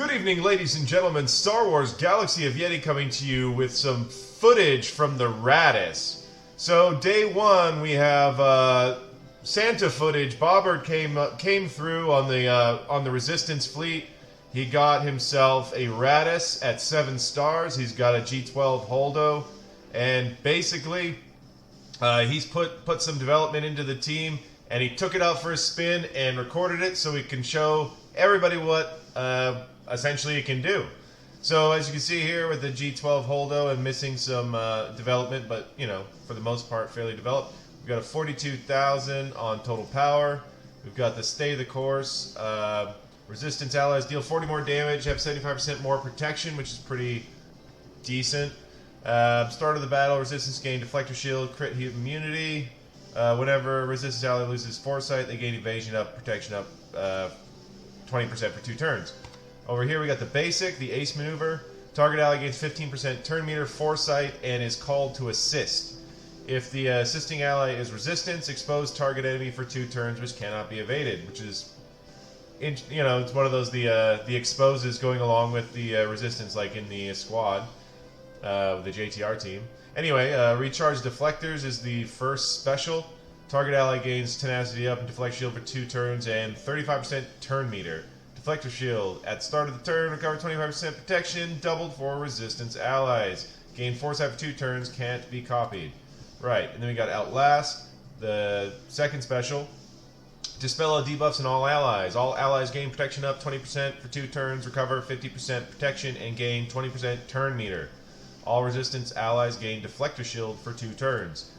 Good evening, ladies and gentlemen. Star Wars Galaxy of Yeti coming to you with some footage from the Raddus. So, day one, we have Santa footage. Bobert came through on the Resistance fleet. He got himself a Raddus at 7 stars. He's got a G12 Holdo, and basically, he's put some development into the team, and he took it out for a spin and recorded it so he can show everybody what essentially it can do. So as you can see here with the G12 Holdo and missing some development, but you know, for the most part fairly developed. We've got a 42,000 on total power. We've got the stay the course. Resistance allies deal 40 more damage, have 75% more protection, which is pretty decent. Start of the battle, resistance gain deflector shield, crit heat immunity. Whenever resistance ally loses foresight, they gain evasion up, protection up 20% for 2 turns. Over here we got the basic, the ace maneuver. Target ally gains 15% turn meter, foresight, and is called to assist. If the assisting ally is resistance, expose target enemy for 2 turns, which cannot be evaded, which is, you know, it's one of those, the exposes going along with the resistance, like in the squad, the JTR team. Anyway, recharge deflectors is the first special. Target ally gains tenacity up and deflect shield for 2 turns and 35% turn meter. Deflector shield. At start of the turn, recover 25% protection, doubled for resistance allies. Gain foresight for 2 turns, can't be copied. Right, and then we got Outlast, the second special. Dispel all debuffs in all allies. All allies gain protection up 20% for 2 turns, recover 50% protection, and gain 20% turn meter. All resistance allies gain deflector shield for 2 turns.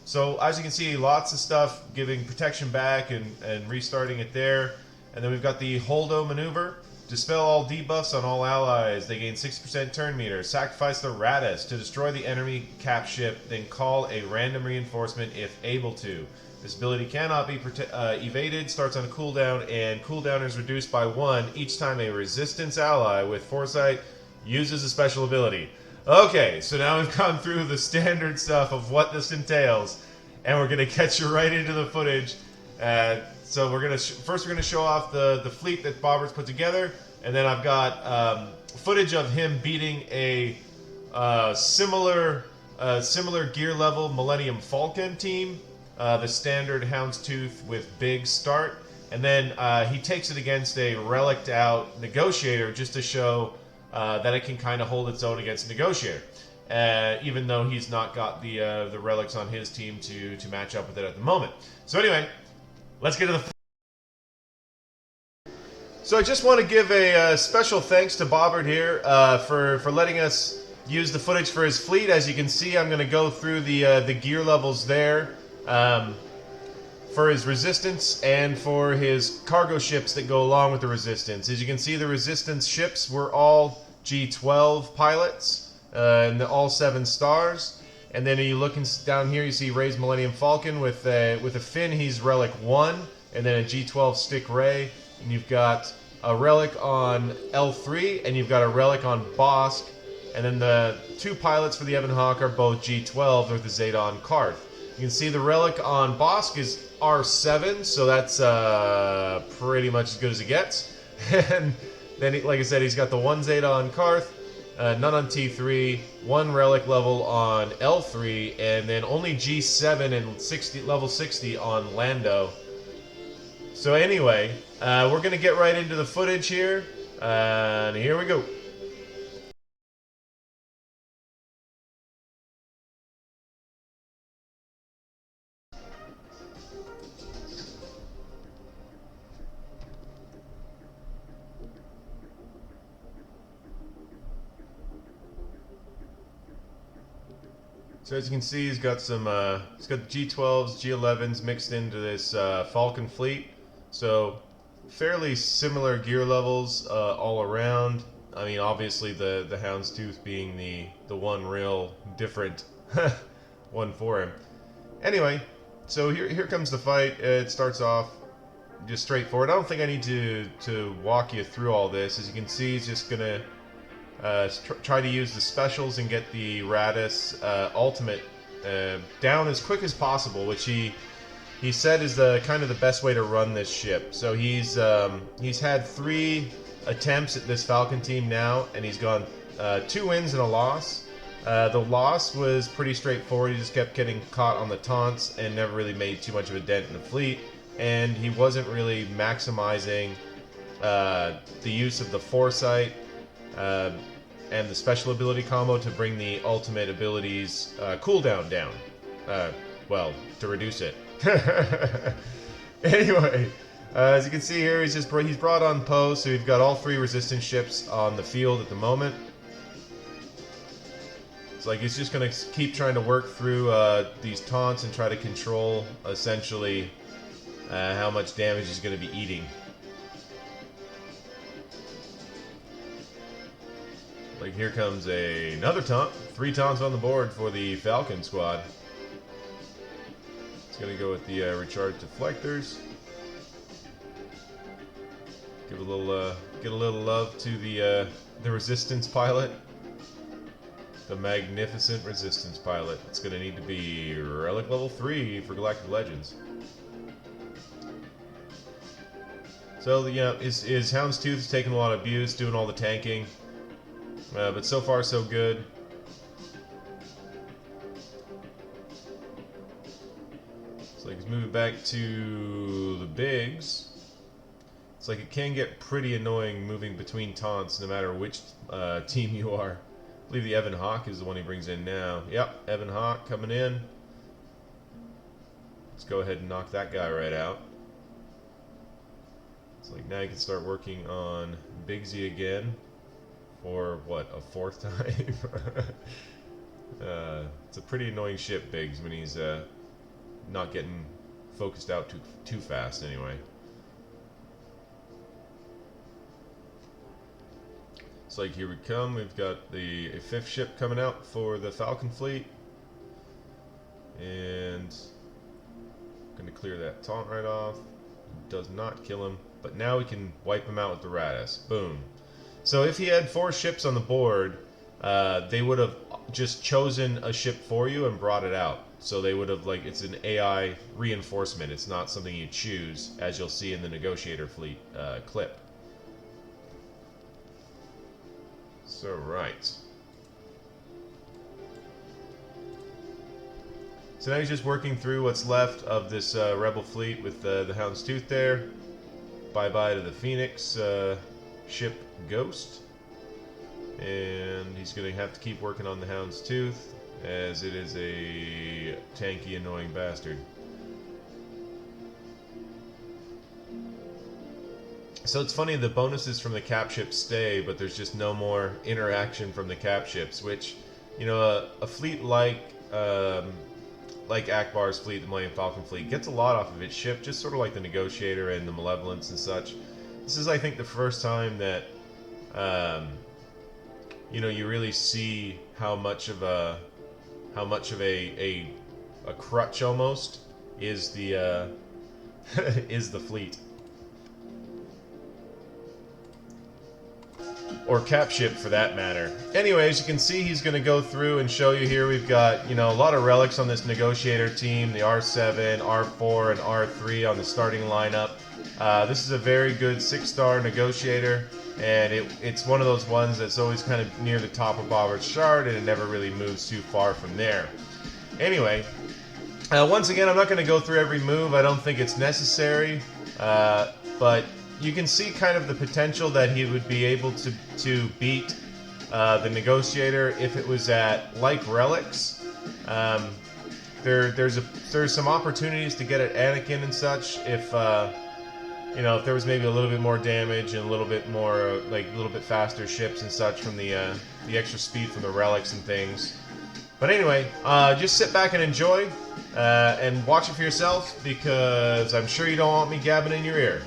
So as you can see, lots of stuff giving protection back and restarting it there. And then we've got the Holdo maneuver. Dispel all debuffs on all allies. They gain 60% turn meter. Sacrifice the Raddus to destroy the enemy cap ship, then call a random reinforcement if able to. This ability cannot be evaded, starts on a cooldown, and cooldown is reduced by 1 each time a resistance ally with foresight uses a special ability. Okay, so now we've gone through the standard stuff of what this entails, and we're going to catch you right into the footage. So we're going to first we're going to show off the fleet that Bobert's put together, and then I've got footage of him beating a similar gear level Millennium Falcon team, the standard Houndstooth with big start, and then he takes it against a relic'd out Negotiator just to show that it can kind of hold its own against Negotiator, even though he's not got the relics on his team to match up with it at the moment. So anyway, let's get to the. So I just want to give a special thanks to Bobert here for letting us use the footage for his fleet. As you can see, I'm going to go through the gear levels there for his resistance and for his cargo ships that go along with the resistance. As you can see, the resistance ships were all G12 pilots and all 7 stars. And then you look down here, you see Ray's Millennium Falcon with a fin. He's Relic 1, and then a G12 stick Ray. And you've got a relic on L3, and you've got a relic on Bosk. And then the 2 pilots for the Ebon Hawk are both G12 with the Zeta Karth. You can see the relic on Bosk is R7, so that's pretty much as good as it gets. And then, like I said, he's got the 1 Zeta on Karth, none on T3, 1 relic level on L3, and then only G7 and level 60 on Lando. So anyway, we're going to get right into the footage here, and here we go. So as you can see, he's got some, he's got G12s, G11s mixed into this Falcon Fleet. So fairly similar gear levels all around. I mean, obviously the Houndstooth being the one real different one for him. Anyway, so here comes the fight. It starts off just straightforward. I don't think I need to walk you through all this. As you can see, he's just gonna try to use the specials and get the Raddus ultimate down as quick as possible, which he said is the kind of the best way to run this ship. So he's had 3 attempts at this Falcon team now, and he's gone 2 wins and a loss. The loss was pretty straightforward. He just kept getting caught on the taunts and never really made too much of a dent in the fleet. And he wasn't really maximizing the use of the Foresight and the special ability combo to bring the ultimate abilities cooldown down. Well, to reduce it. Anyway, as you can see here, he's brought on Poe, so we've got all 3 resistance ships on the field at the moment. It's like he's just going to keep trying to work through these taunts and try to control, essentially, how much damage he's going to be eating. Like, here comes another taunt. 3 taunts on the board for the Falcon squad. It's going to go with the recharge deflectors. Give a little, get a little love to the resistance pilot. The magnificent resistance pilot. It's going to need to be relic level 3 for Galactic Legends. So, you know, his Houndstooth is taking a lot of abuse, doing all the tanking. But so far, so good. So he's moving back to the bigs. It's like it can get pretty annoying moving between taunts no matter which team you are. I believe the Evan Hawk is the one he brings in now. Yep, Evan Hawk coming in. Let's go ahead and knock that guy right out. It's like now you can start working on Bigsy again. For what, a 4th time? It's a pretty annoying ship, Biggs, when he's not getting focused out too fast anyway. It's like here we come. We've got a 5th ship coming out for the Falcon Fleet. And going to clear that taunt right off. Does not kill him. But now we can wipe him out with the Raddus. Boom. So if he had 4 ships on the board, they would have just chosen a ship for you and brought it out. So they would have, like, it's an AI reinforcement. It's not something you choose, as you'll see in the Negotiator fleet clip. So, right. So now he's just working through what's left of this Rebel fleet with the Houndstooth there. Bye-bye to the Phoenix ship Ghost. And he's going to have to keep working on the Houndstooth, as it is a tanky, annoying bastard. So it's funny, the bonuses from the cap ships stay, but there's just no more interaction from the cap ships, which, you know, a fleet like Akbar's fleet, the Millennium Falcon fleet, gets a lot off of its ship, just sort of like the Negotiator and the Malevolence and such. This is, I think, the first time that, you know, you really see how much of a crutch almost is the is the fleet. Or cap ship, for that matter. Anyway, as you can see, he's going to go through and show you here. We've got, you know, a lot of relics on this Negotiator team. The R7, R4, and R3 on the starting lineup. This is a very good 6-star Negotiator, and it's one of those ones that's always kind of near the top of Bobert's chart, and it never really moves too far from there. Anyway, once again, I'm not going to go through every move. I don't think it's necessary, but you can see kind of the potential that he would be able to beat the Negotiator if it was at like relics. There's some opportunities to get at Anakin and such if you know, if there was maybe a little bit more damage and a little bit more like a little bit faster ships and such from the extra speed from the relics and things. But anyway, just sit back and enjoy and watch it for yourself, because I'm sure you don't want me gabbing in your ear.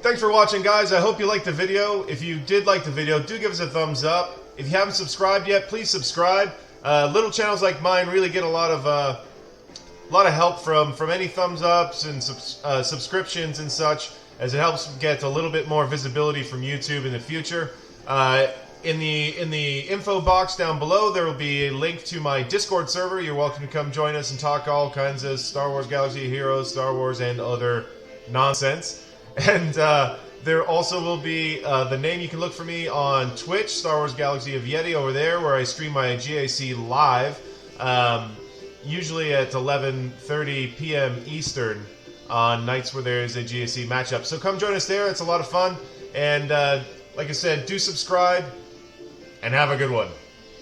thanks for watching, guys. I hope you liked the video. If you did like the video, do give us a thumbs up. If you haven't subscribed yet, please subscribe. Little channels like mine really get a lot of help from any thumbs ups and subscriptions and such, as it helps get a little bit more visibility from YouTube in the future. In the info box down below, there will be a link to my Discord server. You're welcome to come join us and talk all kinds of Star Wars Galaxy of Heroes, Star Wars, and other nonsense. And there also will be the name you can look for me on Twitch, Star Wars Galaxy of Yeti, over there, where I stream my GAC live, usually at 11:30 p.m. Eastern on nights where there is a GAC matchup. So come join us there. It's a lot of fun. And like I said, do subscribe, and have a good one.